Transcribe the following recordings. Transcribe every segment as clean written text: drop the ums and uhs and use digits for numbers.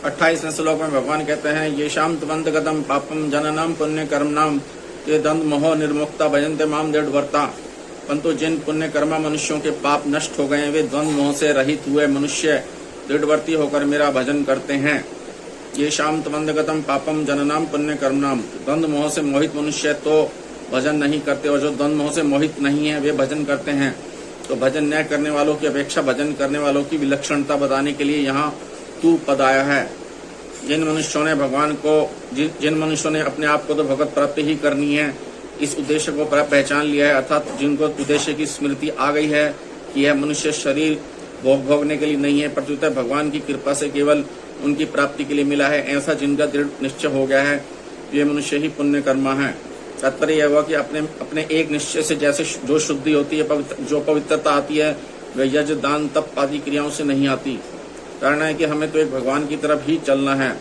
28वें श्लोक में भगवान कहते हैं ये शाम त्वंत गतम पापम जननम पुण्य कर्म नाम ये द्वंद मोह निर्मुक्ता भजन्ते माम दृढ़वर्ता। परंतु जिन पुण्य कर्मा मनुष्यों के पाप नष्ट हो गए वे द्वंद मोह से रहित हुए मनुष्य दृढ़वर्ती होकर मेरा भजन करते हैं। ये शाम त्वंत गतम पापम जननाम पुण्य कर्म नाम। द्वंद मोह से मोहित मनुष्य तो भजन नहीं करते और जो द्वंद मोह से मोहित नहीं है वे भजन करते हैं। तो भजन न करने वालों की अपेक्षा भजन करने वालों की विलक्षणता बताने के लिए यहाँ तू पद आया है। जिन मनुष्यों ने अपने आप को तो भगवत प्राप्ति ही करनी है इस उद्देश्य को पहचान लिया है, अर्थात जिनको उद्देश्य की स्मृति आ गई है कि यह मनुष्य शरीर भोगने के लिए नहीं है प्रत्युत भगवान की कृपा से केवल उनकी प्राप्ति के लिए मिला है, ऐसा जिनका दृढ़ निश्चय हो गया है ये मनुष्य ही पुण्य कर्मा है। तात्पर्य यह हुआ कि अपने एक निश्चय से जैसे जो शुद्धि होती है, जो पवित्रता आती है वह यज्ञ दान तप आदि क्रियाओं से नहीं आती। कारण है कि हमें तो एक भगवान की तरफ ही चलना है।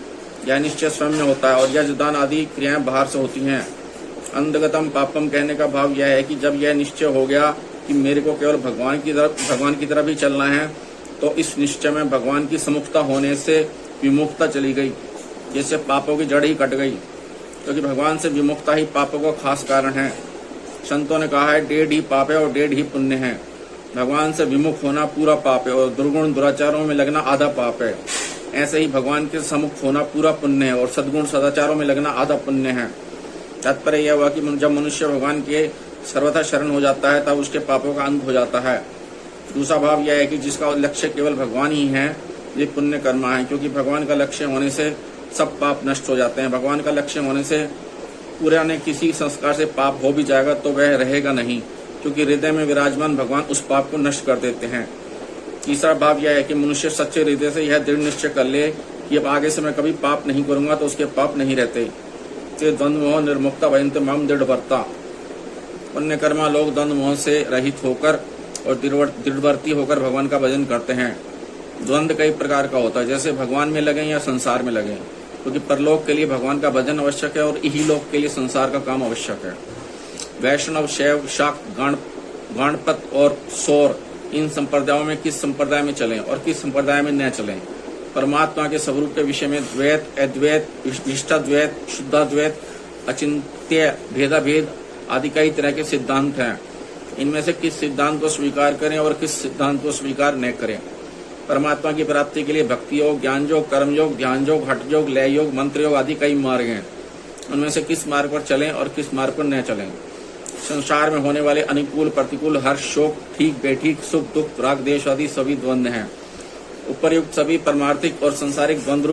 यह निश्चय स्वयं में होता है और यज्ञ दान आदि क्रियाएं बाहर से होती हैं। अंधगतम पापम कहने का भाव यह है कि जब यह निश्चय हो गया कि मेरे को केवल भगवान की तरफ ही चलना है तो इस निश्चय में भगवान की सम्मुखता होने से विमुखता चली गई, जिससे पापों की जड़ ही कट गई, क्योंकि भगवान से विमुखता ही पापों का खास कारण है। संतों ने कहा है 1.5 ही पाप है और 1.5 ही पुण्य है। भगवान से विमुख होना पूरा पाप है और दुर्गुण दुराचारों में लगना आधा पाप है। ऐसे ही भगवान के सम्मुख होना पूरा पुण्य है और सद्गुण सदाचारों में लगना आधा पुण्य है। तात्पर्य यह हुआ कि जब मनुष्य भगवान के सर्वथा शरण हो जाता है तब उसके पापों का अंत हो जाता है। दूसरा भाव यह है कि जिसका लक्ष्य केवल भगवान ही है ये पुण्य कर्मा है, क्योंकि भगवान का लक्ष्य होने से सब पाप नष्ट हो जाते हैं। भगवान का लक्ष्य होने से पुराने किसी संस्कार से पाप हो भी जाएगा तो वह रहेगा नहीं, क्योंकि हृदय में विराजमान भगवान उस पाप को नष्ट कर देते हैं। तीसरा भाव यह है कि मनुष्य सच्चे हृदय से यह दृढ़ निश्चय कर ले कि अब आगे से मैं कभी पाप नहीं करूंगा तो उसके पाप नहीं रहते। द्वंद मोह निर्मुक्ता भजन्ते माम दृढ़वर्ता। पुण्य कर्मा लोग द्वंद मोह से रहित होकर और दृढ़वर्ती होकर भगवान का भजन करते हैं। द्वंद कई प्रकार का होता है, जैसे भगवान में लगे या संसार में लगे, क्योंकि परलोक के लिए भगवान का भजन आवश्यक है और इहलोक के लिए संसार का काम आवश्यक है। वैष्णव, शैव, शाक्त, गणपत और सौर इन संप्रदायों में किस संप्रदाय में चलें और किस संप्रदाय में न चलें। परमात्मा के स्वरूप के विषय में द्वैत, अद्वैत, विशिष्टाद्वैत, शुद्धाद्वैत, अचिंत्य, भेदाभेद आदि कई तरह के सिद्धांत हैं। इनमें से किस सिद्धांत को स्वीकार करें और किस सिद्धांत को स्वीकार न करें। परमात्मा की प्राप्ति के लिए भक्ति योग, ज्ञान योग, कर्म योग, ध्यान योग, हठ योग, लय योग, मंत्र योग आदि कई मार्ग हैं। उनमें से किस मार्ग पर चलें और किस मार्ग पर न चलें। संसार में होने वाले अनुकूल, प्रतिकूल, हर्ष, शोक, ठीक बेठीक, सुख दुख, राग, देश आदि सभी द्वंद्व हैं। उपर्युक्त सभी परमार्थिक और संसारिक द्वंद्व